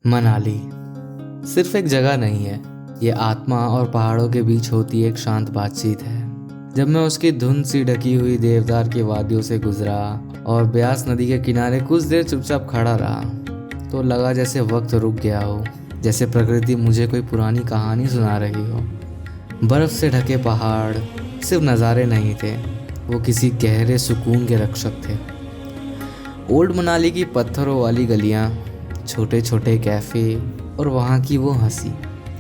मनाली सिर्फ एक जगह नहीं है, ये आत्मा और पहाड़ों के बीच होती एक शांत बातचीत है। जब मैं उसकी धुंध सी ढकी हुई देवदार की वादियों से गुजरा और ब्यास नदी के किनारे कुछ देर चुपचाप खड़ा रहा, तो लगा जैसे वक्त रुक गया हो, जैसे प्रकृति मुझे कोई पुरानी कहानी सुना रही हो। बर्फ से ढके पहाड़ सिर्फ नज़ारे नहीं थे, वो किसी गहरे सुकून के रक्षक थे। ओल्ड मनाली की पत्थरों वाली गलियाँ, छोटे छोटे कैफ़े और वहाँ की वो हंसी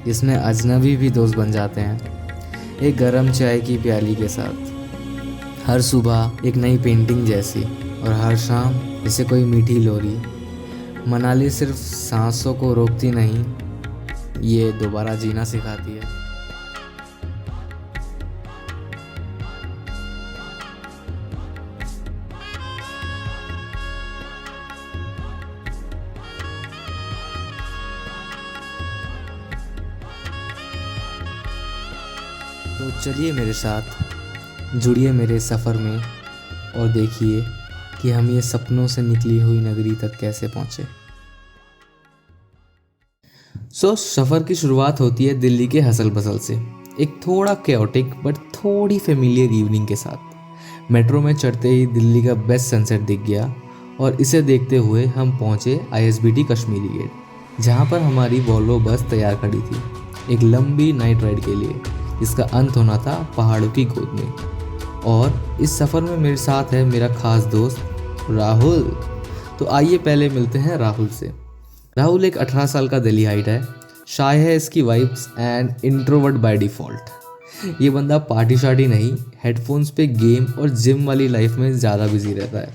जिसमें अजनबी भी दोस्त बन जाते हैं, एक गरम चाय की प्याली के साथ। हर सुबह एक नई पेंटिंग जैसी और हर शाम जैसे कोई मीठी लोरी। मनाली सिर्फ सांसों को रोकती नहीं, ये दोबारा जीना सिखाती है। तो चलिए मेरे साथ, जुड़िए मेरे सफ़र में और देखिए कि हम ये सपनों से निकली हुई नगरी तक कैसे पहुँचे। सफ़र की शुरुआत होती है दिल्ली के हसल बसल से, एक थोड़ा कैओटिक बट थोड़ी फेमिलियर इवनिंग के साथ। मेट्रो में चढ़ते ही दिल्ली का बेस्ट सनसेट दिख गया और इसे देखते हुए हम पहुँचे ISBT कश्मीरी गेट, जहाँ पर हमारी वॉल्वो बस तैयार खड़ी थी एक लंबी नाइट राइड के लिए, जिसका अंत होना था पहाड़ों की गोद में। और इस सफ़र में मेरे साथ है मेरा खास दोस्त राहुल। तो आइए पहले मिलते हैं राहुल से। राहुल एक 18 साल का दिल्ली हाइट है, शाय है इसकी vibes and introvert by default. ये बंदा पार्टी शार्टी नहीं, हेडफोन्स पे गेम और जिम वाली लाइफ में ज़्यादा बिजी रहता है।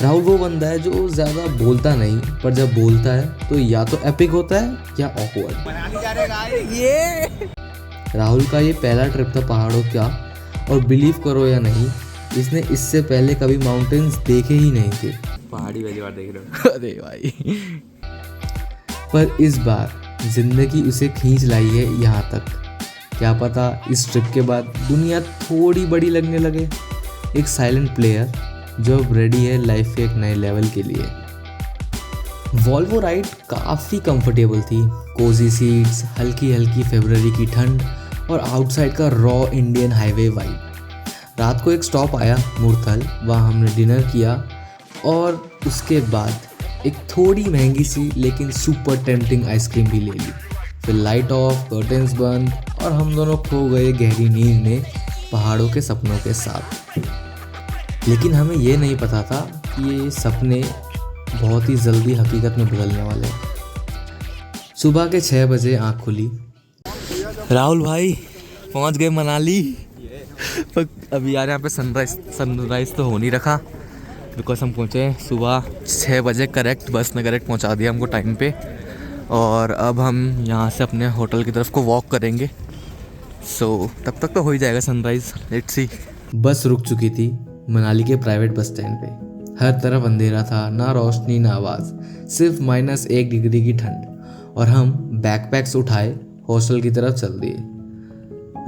राहुल वो बंदा है जो ज़्यादा बोलता नहीं, पर जब बोलता है तो या तो एपिक होता है या ऑकवर्ड। राहुल का ये पहला ट्रिप था पहाड़ों का, और बिलीव करो या नहीं, इसने इससे पहले कभी माउंटेन्स देखे ही नहीं थे। पहाड़ी पहली बार देख रहे हो? अरे भाई। पर इस बार जिंदगी उसे खींच लाई है यहाँ तक। क्या पता इस ट्रिप के बाद दुनिया थोड़ी बड़ी लगने लगे। एक साइलेंट प्लेयर जो अब रेडी है लाइफ के एक नए लेवल के लिए। वॉल्वो राइड काफ़ी कंफर्टेबल थी, कोजी सीट्स, हल्की हल्की फरवरी की ठंड और आउटसाइड का रॉ इंडियन हाईवे वाइब। रात को एक स्टॉप आया मुरथल, वहाँ हमने डिनर किया और उसके बाद एक थोड़ी महंगी सी लेकिन सुपर टेम्पटिंग आइसक्रीम भी ले ली। फिर लाइट ऑफ, कर्टेंस बंद और हम दोनों खो गए गहरी नींद में पहाड़ों के सपनों के साथ। लेकिन हमें ये नहीं पता था कि ये सपने बहुत ही जल्दी हकीकत में बदलने वाले हैं। सुबह के 6 बजे आँख खुली। राहुल भाई पहुंच गए मनाली। पर अभी यार यहाँ पे सनराइज़ तो हो नहीं रखा, बिकॉज हम पहुँचे सुबह 6 बजे करेक्ट, बस ने करेक्ट पहुँचा दिया हमको टाइम पे। और अब हम यहाँ से अपने होटल की तरफ को वॉक करेंगे। तब तक तो हो ही जाएगा सनराइज़, लेट्स सी। बस रुक चुकी थी मनाली के प्राइवेट बस स्टैंड पे। हर तरफ अंधेरा था, ना रोशनी ना आवाज़, सिर्फ -1 डिग्री की ठंड। और हम बैकपैक्स उठाए हॉस्टल की तरफ चल दिए।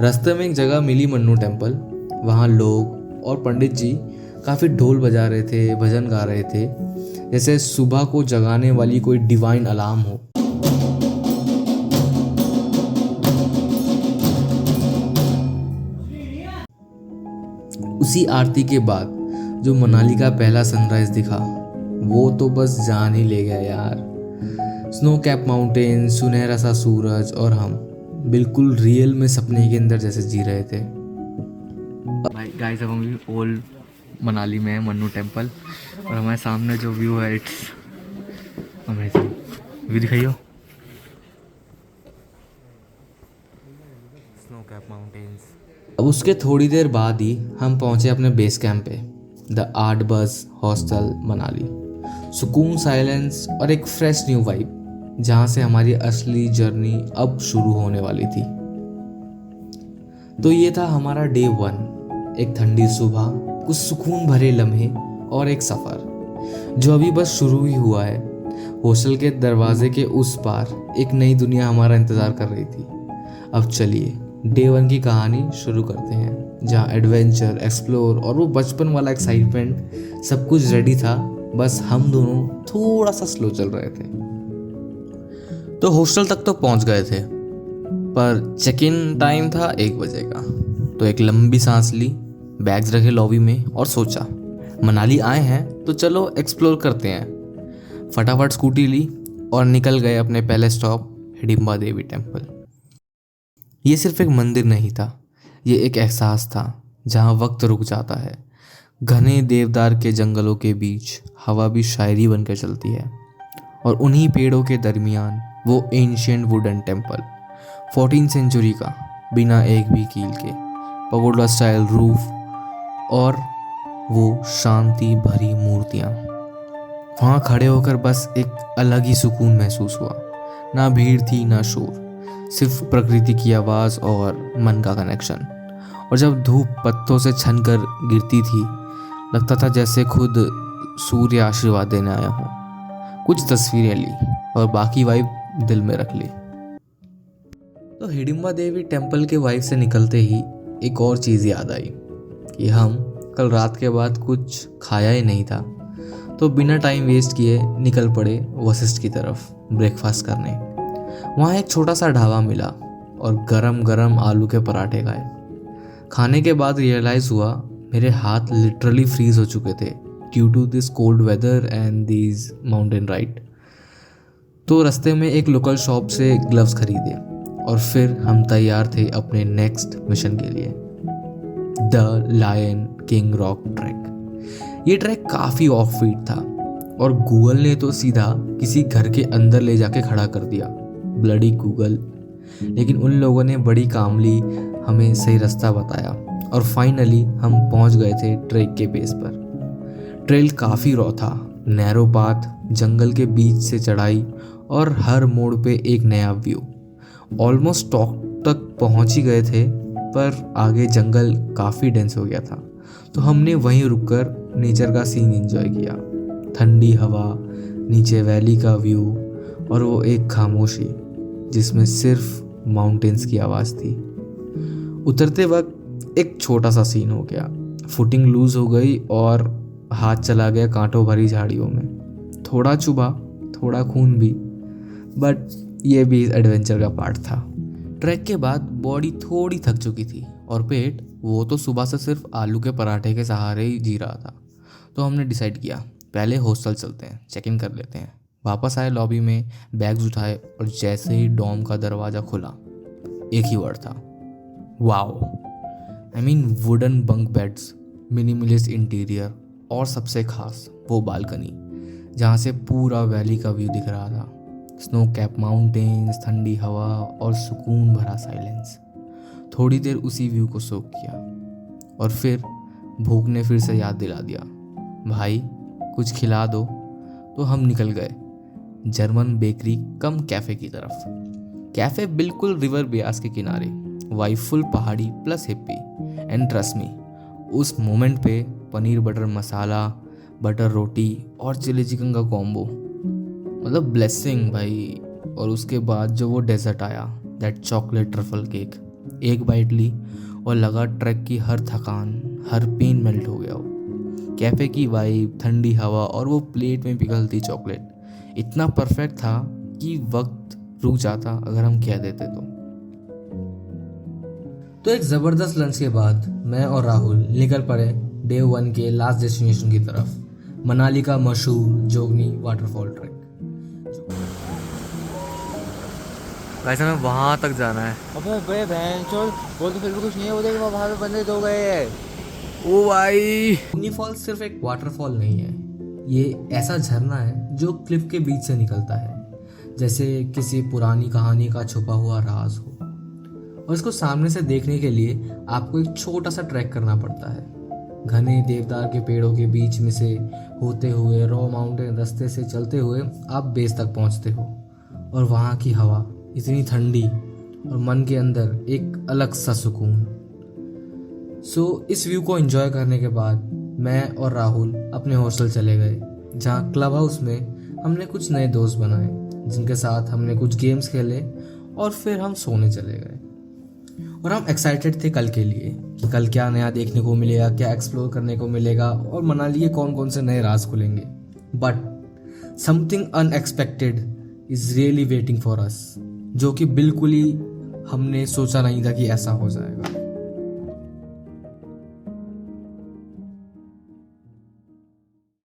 रास्ते में एक जगह मिली मन्नू टेम्पल। वहाँ लोग और पंडित जी काफ़ी ढोल बजा रहे थे, भजन गा रहे थे, जैसे सुबह को जगाने वाली कोई डिवाइन अलार्म हो। उसी आरती के बाद जो मनाली का पहला सनराइज दिखा, वो तो बस जान ही ले गया यार। स्नो कैप माउंटेन, सुनहरा सा सूरज और हम बिल्कुल रियल में सपने के अंदर जैसे जी रहे थे। भाई गाइस, अब हम ओल्ड मनाली में है, मन्नू टेम्पल, और हमारे सामने जो व्यू है इट्स अमेजिंग। व्यू दिखाइयो, स्नो कैप माउंटेन्स। अब उसके थोड़ी देर बाद ही हम पहुंचे अपने बेस कैंप पे, द आर्टबस हॉस्टल मनाली। सुकून, साइलेंस और एक फ्रेश न्यू वाइब, जहाँ से हमारी असली जर्नी अब शुरू होने वाली थी। तो ये था हमारा डे 1, एक ठंडी सुबह, कुछ सुकून भरे लम्हे और एक सफ़र जो अभी बस शुरू ही हुआ है। हॉस्टल के दरवाजे के उस पार एक नई दुनिया हमारा इंतज़ार कर रही थी। अब चलिए डे 1 की कहानी शुरू करते हैं, जहाँ एडवेंचर, एक्सप्लोर और वो बचपन वाला एक्साइटमेंट सब कुछ रेडी था, बस हम दोनों थोड़ा सा स्लो चल रहे थे। तो हॉस्टल तक तो पहुंच गए थे, पर चेक इन टाइम था 1 बजे का। तो एक लंबी सांस ली, बैग्स रखे लॉबी में और सोचा मनाली आए हैं तो चलो एक्सप्लोर करते हैं। फटाफट स्कूटी ली और निकल गए अपने पहले स्टॉप हिडिंबा देवी टेम्पल। ये सिर्फ एक मंदिर नहीं था, ये एक एहसास था जहाँ वक्त रुक जाता है। घने देवदार के जंगलों के बीच हवा भी शायरी बनकर चलती है, और उन्हीं पेड़ों के दरमियान वो ancient wooden temple 14th century का, बिना एक भी कील के, पगोडा स्टाइल रूफ और वो शांति भरी मूर्तियाँ। वहाँ खड़े होकर बस एक अलग ही सुकून महसूस हुआ। ना भीड़ थी ना शोर, सिर्फ प्रकृति की आवाज़ और मन का कनेक्शन। और जब धूप पत्तों से छनकर गिरती थी, लगता था जैसे खुद सूर्य आशीर्वाद देने आया हो। कुछ तस्वीरें ली और बाकी वाइब दिल में रख ली। तो हिडिंबा देवी टेम्पल के वाइब से निकलते ही एक और चीज़ याद आई कि हम कल रात के बाद कुछ खाया ही नहीं था। तो बिना टाइम वेस्ट किए निकल पड़े वशिष्ठ की तरफ ब्रेकफास्ट करने। वहाँ एक छोटा सा ढाबा मिला और गरम गरम आलू के पराठे खाए। खाने के बाद रियलाइज़ हुआ मेरे हाथ लिटरली फ्रीज हो चुके थे due to this cold weather and this mountain ride. तो रास्ते में एक लोकल शॉप से ग्लव्स खरीदे और फिर हम तैयार थे अपने नेक्स्ट मिशन के लिए, the Lion King rock track. ये ट्रैक काफ़ी ऑफ बीट था और गूगल ने तो सीधा किसी घर के अंदर ले जाके खड़ा कर दिया, ब्लडी गूगल। लेकिन उन लोगों ने बड़ी कामली हमें सही रास्ता बताया और फाइनली हम पहुंच गए थे ट्रैक के बेस पर। ट्रेल काफ़ी रॉ था, नैरो पाथ, जंगल के बीच से चढ़ाई और हर मोड़ पे एक नया व्यू। ऑलमोस्ट टॉप तक पहुंच ही गए थे, पर आगे जंगल काफ़ी डेंस हो गया था। तो हमने वहीं रुककर नेचर का सीन एंजॉय किया, ठंडी हवा, नीचे वैली का व्यू और वो एक खामोशी जिसमें सिर्फ माउंटेन्स की आवाज़ थी। उतरते वक्त एक छोटा सा सीन हो गया, फुटिंग लूज हो गई और हाथ चला गया कांटों भरी झाड़ियों में। थोड़ा चुभा, थोड़ा खून भी, बट ये भी एडवेंचर का पार्ट था। ट्रैक के बाद बॉडी थोड़ी थक चुकी थी और पेट, वो तो सुबह से सिर्फ आलू के पराठे के सहारे ही जी रहा था। तो हमने डिसाइड किया पहले हॉस्टल चलते हैं, चेक इन कर लेते हैं। वापस आए लॉबी में, बैग्स उठाए और जैसे ही डॉम का दरवाज़ा खुला, एक ही वर्ड था, wow. I mean wooden bunk beds, minimalist interior और सबसे खास वो बालकनी जहाँ से पूरा वैली का व्यू दिख रहा था। स्नो कैप माउंटेन्स, ठंडी हवा और सुकून भरा साइलेंस। थोड़ी देर उसी व्यू को सोक किया और फिर भूख ने फिर से याद दिला दिया, भाई कुछ खिला दो। तो हम निकल गए जर्मन बेकरी कम कैफ़े की तरफ। कैफ़े बिल्कुल रिवर ब्यास के किनारे, वाइब फुल पहाड़ी plus hippie. And trust me, उस मोमेंट पे पनीर बटर मसाला, बटर रोटी और चिली चिकन का कॉम्बो, मतलब ब्लेसिंग भाई। और उसके बाद जो वो डेजर्ट आया, दैट चॉकलेट ट्रफल केक, एक बाइट ली और लगा ट्रैक की हर थकान, हर पेन मेल्ट हो गया। वो कैफ़े की वाइब, ठंडी हवा और वो प्लेट में पिघलती चॉकलेट इतना परफेक्ट था कि वक्त रुक जाता अगर हम कह देते तो एक ज़बरदस्त लंच के बाद मैं और राहुल निकल पड़े डे 1 के लास्ट डेस्टिनेशन की तरफ, मनाली का मशहूर जोगनी वाटरफॉल ट्रैक। वैसे हमें वहाँ तक जाना है। अबे बे बहन चोद, बोल तो फिर भी कुछ नहीं है, वो देख वहाँ पे बंदे दो गए हैं। ओ भाई, जोगनी फॉल सिर्फ एक वाटरफॉल नहीं है, ये ऐसा झरना है जो क्लिफ के बीच से निकलता है, जैसे किसी पुरानी कहानी का छुपा हुआ राज हो। और इसको सामने से देखने के लिए आपको एक छोटा सा ट्रैक करना पड़ता है। घने देवदार के पेड़ों के बीच में से होते हुए रॉ माउंटेन रास्ते से चलते हुए आप बेस तक पहुंचते हो। और वहाँ की हवा इतनी ठंडी और मन के अंदर एक अलग सा सुकून। इस व्यू को एंजॉय करने के बाद मैं और राहुल अपने हॉस्टल चले गए, जहाँ क्लब हाउस में हमने कुछ नए दोस्त बनाए, जिनके साथ हमने कुछ गेम्स खेले और फिर हम सोने चले गए। और हम एक्साइटेड थे कल के लिए कि कल क्या नया देखने को मिलेगा, क्या एक्सप्लोर करने को मिलेगा और मनाली के कौन कौन से नए राज खुलेंगे। But something unexpected is really waiting for us, जो कि बिल्कुल ही हमने सोचा नहीं था कि ऐसा हो जाएगा।